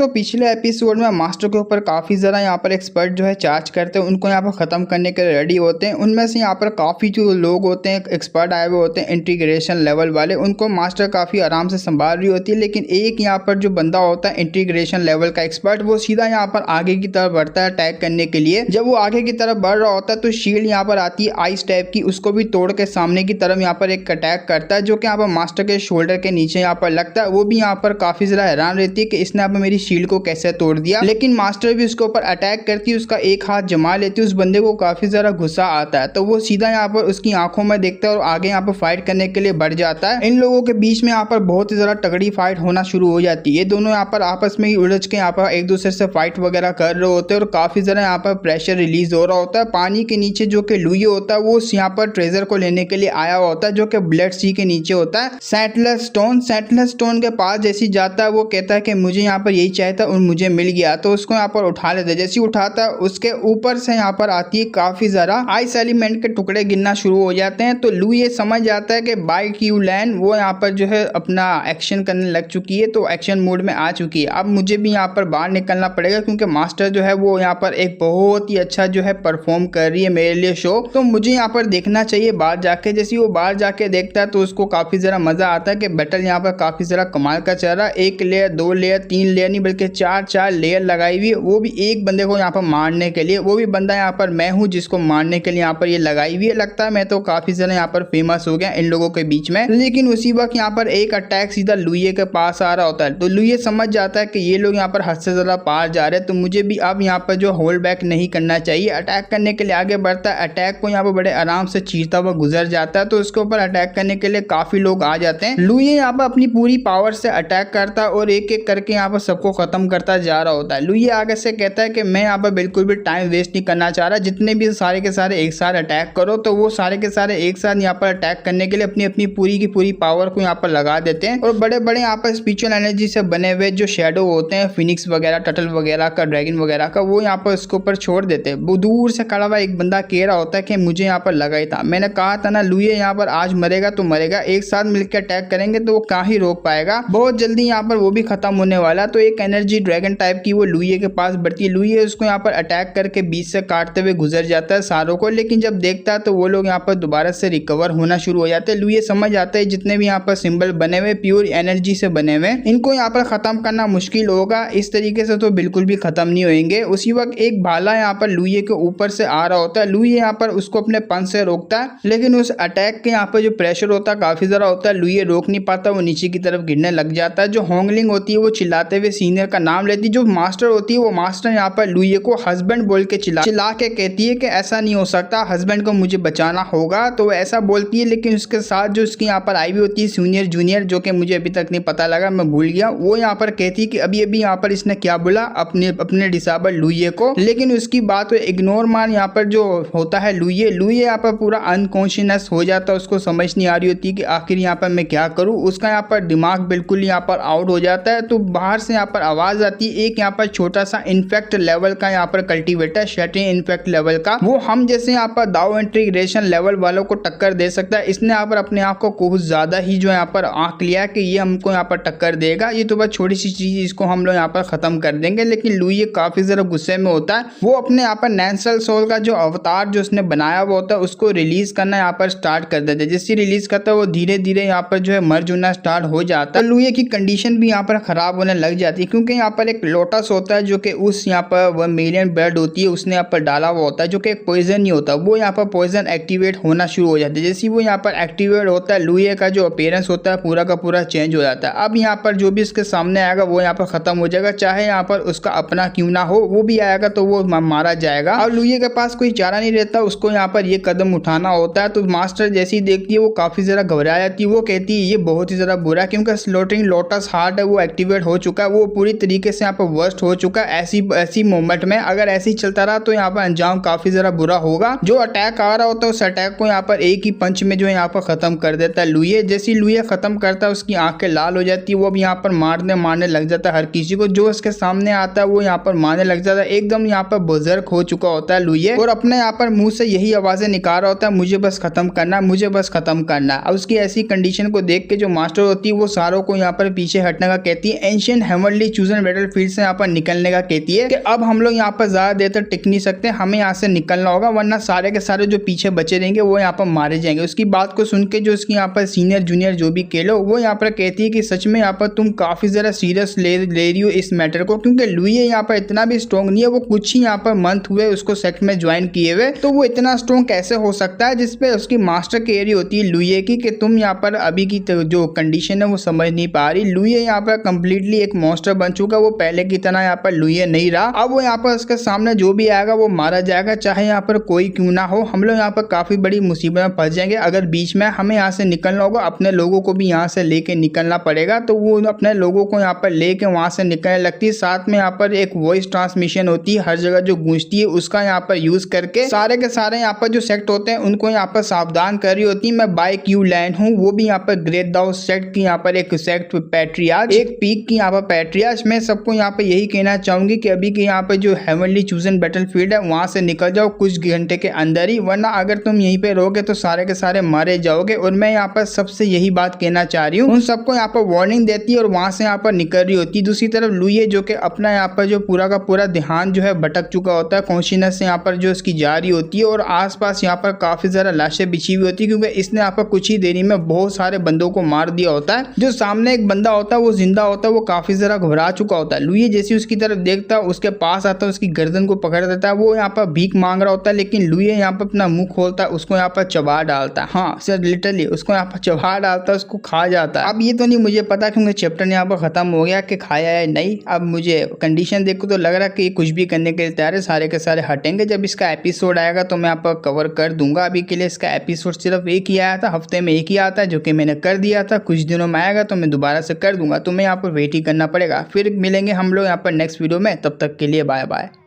तो पिछले एपिसोड में मास्टर के ऊपर काफ़ी ज़्यादा यहाँ पर एक्सपर्ट जो है चार्ज करते हैं, उनको यहाँ पर ख़त्म करने के लिए रेडी होते हैं। उनमें से यहाँ पर काफ़ी जो लोग होते हैं एक्सपर्ट आए हुए होते हैं इंटीग्रेशन लेवल वाले, उनको मास्टर काफ़ी आराम से संभाल रही होती है। लेकिन एक यहाँ पर जो बंदा होता है इंटीग्रेशन लेवल का एक्सपर्ट, वो सीधा यहाँ पर आगे की तरफ बढ़ता है अटैक करने के लिए। जब वो आगे की तरफ बढ़ रहा होता है तो शील्ड यहाँ पर आती है आइस टाइप की, उसको भी तोड़ के सामने की तरफ यहाँ पर एक अटैक करता है, जो कि यहाँ पर मास्टर के शोल्डर के नीचे यहाँ पर लगता है। वो भी यहाँ पर काफ़ी ज़्यादा हैरान रहती है कि इसने यहाँ पर मेरी शील्ड को कैसे तोड़ दिया। लेकिन मास्टर भी उसके ऊपर अटैक करती है, उसका एक हाथ जमा लेती है। उस बंदे को काफी ज्यादा गुस्सा आता है, तो वो सीधा यहाँ पर उसकी आंखों में देखता है और आगे यहाँ पर फाइट करने के लिए बढ़ जाता है। इन लोगों के बीच में यहाँ पर बहुत ही ज्यादा तगड़ी फाइट होना शुरू हो जाती है। ये दोनों यहाँ पर आपस में ही उलझ के यहाँ पर एक दूसरे से फाइट वगैरह कर रहे होते हैं और काफी ज्यादा यहाँ पर प्रेशर रिलीज हो रहा होता है। पानी के नीचे जो कि लुई होता है वो यहाँ पर ट्रेजर को लेने के लिए आया होता है, जो कि ब्लड सी के नीचे होता है। सेंटलेस स्टोन के पास जैसी जाता है, वो कहता है कि मुझे यहाँ पर यही चाहिए था और मुझे मिल गया, तो उसको यहाँ पर उठा लेते हैं। जैसे उठाता है उसके ऊपर से यहाँ पर आती है काफी ज्यादा आइस एलिमेंट के टुकड़े गिरना शुरू हो जाते हैं। तो लू ये समझ जाता है कि बाय क्यू लैन वो यहाँ पर जो है अपना एक्शन करने लग चुकी है, तो एक्शन मोड में आ चुकी है। अब मुझे भी यहाँ पर बाहर निकलना पड़ेगा, क्योंकि मास्टर जो है वो यहाँ पर एक बहुत ही अच्छा जो है परफॉर्म कर रही है मेरे लिए शो, तो मुझे यहाँ पर देखना चाहिए बाहर जाके। जैसे वो बाहर जाके देखता है तो उसको काफी ज्यादा मजा आता है कि बैटल यहाँ पर काफी ज्यादा कमाल का चल रहा है। 1 लेयर 2 लेयर 3 लेयर नहीं बल्कि 4 लेयर लगाई हुई, वो भी एक बंदे को यहाँ पर मारने के लिए। वो भी बंदा यहाँ पर मैं हूँ जिसको मारने के लिए यहाँ पर ये लगाई हुई है। लगता है मैं तो काफी ज्यादा यहाँ पर फेमस हो गया इन लोगों के बीच में। लेकिन उसी वक्त यहाँ पर एक अटैक सीधा लुइये के पास आ रहा होता है, तो लुइये समझ जाता है कि ये लोग यहाँ पर हद से ज्यादा पार जा रहे हैं, तो मुझे भी अब यहाँ पर जो होल्ड बैक नहीं करना चाहिए। अटैक करने के लिए आगे बढ़ता है, अटैक को यहाँ पर बड़े आराम से चीरता हुआ गुजर जाता है, तो उसके ऊपर अटैक करने के लिए काफी लोग आ जाते हैं। लुइये यहाँ पर अपनी पूरी पावर से अटैक करता है और एक एक करके यहाँ पर सबको खत्म करता जा रहा होता है। लुइये आगे से कहता है कि मैं यहाँ पर बिल्कुल भी टाइम वेस्ट नहीं करना चाह रहा, जितने भी सारे के सारे एक साथ अटैक करो। तो वो सारे के सारे एक साथ यहाँ पर अटैक करने के लिए अपनी अपनी पूरी की पूरी पावर को यहाँ पर लगा देते हैं। और बड़े बड़े यहाँ पर स्पिरिचुअल एनर्जी से बने हुए जो शेडो होते हैं, फिनिक्स वगैरह, टटल वगैरह का, ड्रैगन वगैरह का, वो यहाँ पर उसके ऊपर छोड़ देते हैं। वो दूर से खड़ा हुआ एक बंदा कह रहा होता है कि मुझे यहाँ पर लगा ही था, मैंने कहा था ना लुइये यहाँ पर आज मरेगा तो मरेगा, एक साथ मिलकर अटैक करेंगे तो वो कहाँ ही रोक पाएगा, बहुत जल्दी यहाँ पर वो भी खत्म होने वाला। तो एक एनर्जी ड्रैगन टाइप की वो लुइये के पास बढ़ती है। लुइये उसको यहाँ पर अटैक करके बीच से काटते हुए गुजर जाता है सारों को, लेकिन जब देखता है तो वो लोग यहाँ पर दोबारा से रिकवर होना शुरू हो जाते हैं। लुइये समझ आता है जितने भी यहाँ पर सिंबल बने हुए प्योर एनर्जी से बने हुए, इनको यहाँ पर खत्म करना मुश्किल होगा, इस तरीके से तो बिल्कुल भी खत्म नहीं होंगे। उसी वक्त एक भाला यहाँ पर लुइये के ऊपर से आ रहा होता है। लुइये यहाँ पर उसको अपने पंख से रोकता है, लेकिन उस अटैक के यहाँ पर जो प्रेशर होता है काफी ज्यादा होता है। लुइये रोक नहीं पाता, वो नीचे की तरफ गिरने लग जाता है। जो होंगलिंग होती है वो चिल्लाते हुए सीनियर का नाम लेती है। जो मास्टर होती है वो मास्टर यहाँ पर लुइये को हस्बैंड बोल के चिल्ला के कहती है कि ऐसा नहीं हो सकता, हस्बैंड को मुझे बचाना होगा। तो वो ऐसा बोलती है, लेकिन उसके साथ जो उसकी यहाँ पर आई हुई होती है सीनियर जूनियर, जो कि मुझे अभी तक नहीं पता लगा, मैं भूल गया, वो यहाँ पर कहती है कि अभी अभी यहाँ पर इसने क्या बोला अपने डिसेबल लुइये को। लेकिन उसकी बात को इग्नोर मान यहाँ पर जो होता है लुइये यहाँ पर पूरा अनकॉन्शियस हो जाता है। उसको समझ नहीं आ रही होती कि आखिर यहाँ पर मैं क्या करूँ। उसका यहाँ पर दिमाग बिल्कुल यहाँ पर आउट हो जाता है। तो बाहर से यहाँ पर आवाज आती है, एक यहाँ पर छोटा सा इन्फेक्ट लेवल का यहाँ पर कल्टीवेटर, शैटरिंग इन्फेक्ट लेवल का, वो हम जैसे यहाँ पर दाव इंटीग्रेशन लेवल वालों को टक्कर दे सकता है। इसने यहाँ पर अपने आप को कुछ ज्यादा ही जो यहाँ पर आंक लिया कि ये हमको यहाँ पर टक्कर देगा, ये तो बस छोटी सी चीज, इसको हम लोग यहाँ पर खत्म कर देंगे। लेकिन लुइये काफी जरा गुस्से में होता है। वो अपने यहाँ पर नेचुरल सोल का जो अवतार जो उसने बनाया हुआ होता है उसको रिलीज करना यहाँ पर स्टार्ट कर देते हैं। जिससे रिलीज करता है वो धीरे धीरे यहाँ पर जो है मर्ज होना स्टार्ट हो जाता है। लुइये की कंडीशन भी यहाँ पर खराब होने लग जाती है, क्योंकि यहाँ पर एक लोटस होता है जो कि उस यहाँ पर 1 मिलियन ब्लड होती है उसने यहाँ पर डाला हुआ होता है, जो कि एक पॉइजन नहीं होता। वो यहाँ पर पॉइजन एक्टिवेट होना शुरू हो जाता है। जैसे वो यहाँ पर एक्टिवेट होता है, लुइये का जो अपीयरेंस होता है पूरा का पूरा चेंज हो जाता है। अब यहाँ पर जो भी इसके सामने आएगा वो यहाँ पर खत्म हो जाएगा, चाहे यहाँ पर उसका अपना क्यों ना हो, वो भी आएगा तो वो मारा जाएगा। और लुइये के पास कोई चारा नहीं रहता, उसको यहाँ पर ये कदम उठाना होता है। तो मास्टर जैसी देखती है वो काफी ज्यादा घबरा जाती है। वो कहती है ये बहुत ही ज्यादा बुरा है, क्योंकि स्लोटिंग लोटस हार्ट है वो एक्टिवेट हो चुका है, वो पूरी तरीके से यहाँ पर वर्स्ट हो चुका है। ऐसी मोमेंट में अगर ऐसे ही चलता रहा तो यहाँ पर अंजाम काफी ज्यादा बुरा होगा। जो अटैक आ रहा होता है उस अटैक को यहाँ पर एक ही पंच में जो है यहाँ पर खत्म कर देता है लुइये। जैसी लुइये खत्म करता है उसकी आंखें लाल हो जाती है, वो अब यहाँ पर मारने लग जाता है हर किसी को जो उसके सामने आता है, वो यहाँ पर मारने लग जाता है। एकदम यहाँ पर बुजुर्ग हो चुका होता है लुइये, और अपने यहाँ पर मुंह से यही आवाजें निकाल रहा होता है, मुझे बस खत्म करना है, मुझे बस खत्म करना है। अब उसकी ऐसी कंडीशन को देख के जो मास्टर होती है वो सारों को यहाँ पर पीछे हटने का कहती है। एंशिएंट हेवनली चूजन बैटलफील्ड से यहाँ पर निकलने का कहती है कि अब हम लोग यहाँ पर ज्यादा देर तक टिक नहीं सकते, हमें यहाँ से निकलना होगा वरना सारे के सारे जो पीछे बचे रहेंगे वो यहाँ पर मारे जाएंगे। उसकी बात को सुन के जो उसकी यहाँ पर सीनियर जूनियर जो भी कह लो वो यहाँ पर कहती है कि सच में यहाँ पर तुम काफी ज्यादा सीरियस ले रही हो इस मैटर को, क्योंकि लुई यहाँ पर इतना भी स्ट्रॉन्ग नहीं है, वो कुछ ही यहाँ पर मंथ हुए उसको सेक्ट में ज्वाइन किए हुए, तो वो इतना स्ट्रॉन्ग कैसे हो सकता है। जिसपे उसकी मास्टर कह होती है लुई की कि तुम यहाँ पर अभी की जो कंडीशन है वो समझ नहीं पा रही। लुई यहाँ पर कंप्लीटली एक मॉन्स्टर बन चुका, वो पहले की तरह यहाँ पर लुई नहीं रहा। अब वो यहाँ पर उसके सामने जो भी आएगा वो मारा जाएगा, चाहे यहाँ पर कोई क्यों ना हो। हम लोग यहाँ पर काफी बड़ी मुसीबत में फंस जाएंगे अगर बीच में हमें यहाँ से निकलना होगा, अपने लोगों को भी यहाँ से लेके निकलना पड़ेगा। तो वो अपने लोगों को यहाँ पर लेके वहां से निकलने लगती है। साथ में यहाँ पर एक वॉइस ट्रांसमिशन होती है हर जगह जो गूंजती है, उसका यहाँ पर यूज करके सारे के सारे यहाँ पर जो सेक्ट होते हैं उनको यहाँ पर सावधान कर रही होती है। मैं बाय क्यू लैंड हूँ, वो भी यहाँ पर ग्रेट दाउस सेक्ट की यहाँ पर एक सेक्ट पैट्रियार्च, एक पीक की यहाँ पर पैट्रियार्च। मैं सबको यहाँ पर यही कहना चाहूंगी कि अभी के यहाँ पर जो हेवनली चूजन बैटलफील्ड है वहां से निकल जाओ कुछ घंटे के अंदर ही, वरना अगर तुम यहीं पे रहोगे तो सारे के सारे मारे जाओगे। और मैं यहाँ पर सबसे यही बात कहना चाह रही हूँ, उन सबको यहाँ पर वार्निंग देती है और वहां से यहाँ पर निकल रही होती है। दूसरी तरफ लुई जो कि अपना यहाँ पर जो पूरा का पूरा ध्यान जो है भटक चुका होता है, कॉन्शियसनेस से यहाँ पर जो उसकी जा रही होती है और आसपास यहाँ पर काफी ज्यादा लाशें बिछी हुई होती है, क्योंकि इसने यहाँ पर कुछ ही देरी में बहुत सारे बंदों को मार दिया होता है। जो सामने एक बंदा होता है वो जिंदा होता है, वो काफी ज्यादा घबरा चुका होता है। लुई जैसी उसकी तरफ देखता है, उसके पास आता है, उसकी गर्दन को पकड़ देता है। वो यहाँ पर भीख मांग रहा होता है, लेकिन लुई यहाँ पर अपना मुंह खोलता है, उसको यहाँ पर चबा डालता है। हाँ सर लिटरली उसको यहाँ पर चबा डालता है, उसको खा जाता है। अब ये तो नहीं मुझे पता क्योंकि चैप्टर यहाँ पर खत्म हो गया कि खाया है नहीं। अब मुझे कंडीशन देखो तो लग रहा है कि कुछ भी करने के लिए तैयार है, सारे के सारे हटेंगे। जब इसका एपिसोड आएगा तो मैं यहाँ पर कवर कर दूंगा। अभी के लिए इसका एपिसोड सिर्फ एक ही आया था, हफ्ते में एक ही आता है, जो कि मैंने कर दिया था। कुछ दिनों में आएगा तो मैं दोबारा से कर दूंगा, तुम्हें यहाँ पर वेट ही करना पड़ेगा। फिर मिलेंगे हम लोग यहाँ पर नेक्स्ट वीडियो में, तब तक के लिए बाय बाय।